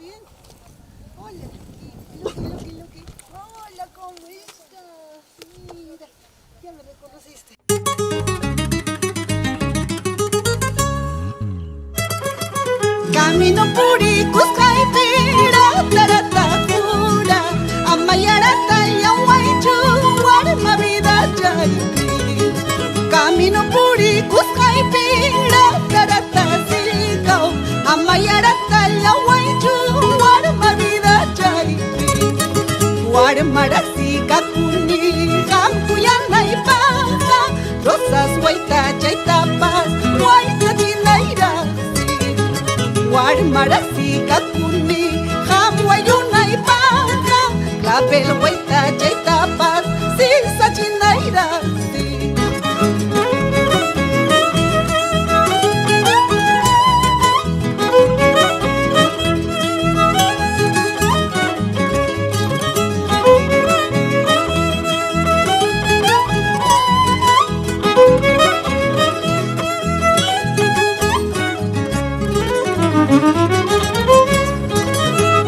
bien? Hola, Loki. Hola, ¿cómo estás? Mira, ya me reconociste. Camino puri, Cuscaipira, Taratacura, Amayarata, Yahuaychu, Guarma vida Chaypi. Camino puri, Cuscaipira, Taratacilco, Amayarata, Yahuaychu, Guarma vida Chaypi. Guarmarasi, Kakuni, Jampuyana y Paja, Rosas, Huayta, Chaitapas, Huayta, Chinaira. Guarmarasi, Kakuni, Jamwayuna y Paja, Clavel, Huayta, Chaitapas, Sisa, Chinaira.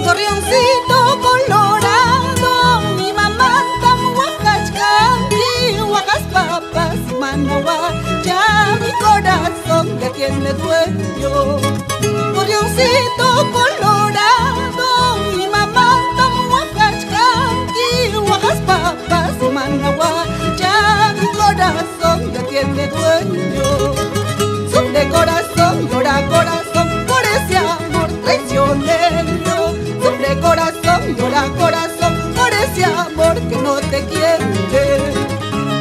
Gorrioncito colorado, mi mamá tan huacachcanqui, huacas papas, managua, ya mi corazón ya tiene dueño. Gorrioncito colorado, mi mamá tan huacachcanqui, huacas papas, managua, ya mi corazón ya tiene dueño. Sufre corazón, llora corazón, por ese amor traicionero. Sufre corazón, llora corazón, por ese amor que no te quiere.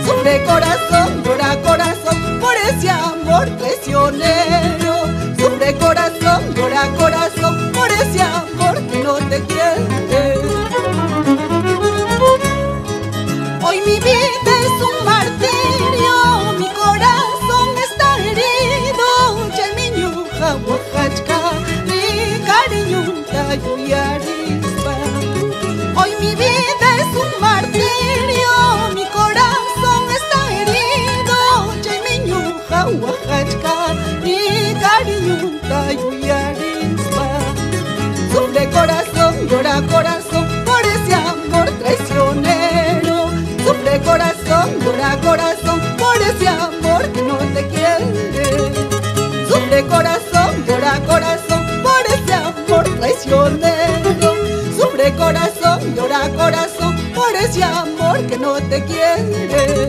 Sufre corazón, llora corazón, por ese amor traicionero. Sufre corazón, llora corazón, por ese amor que no te quiere. Hoy mi vida es un martirio, mi corazón está herido. Chaymiñuja, Oaxaca, mi cariñuta, Yuyarispa. Hoy mi vida es un martirio, mi corazón está herido. Chaymiñuja, Oaxaca, mi cariñuta, Yuyarispa. Sufre corazón, llora corazón, por ese amor traicionero. Sufre corazón, llora corazón, por ese amor que no te quiere. Sufre corazón, llora corazón, por ese amor traicionero. Sufre corazón, llora corazón, por ese amor que no te quiere.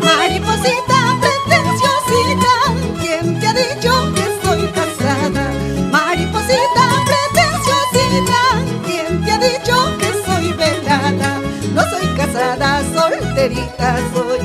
Mariposita pretenciosita, ¿quién te ha dicho que soy casada? Mariposita pretenciosita, ¿quién te ha dicho que soy velada? No soy casada, solterita soy.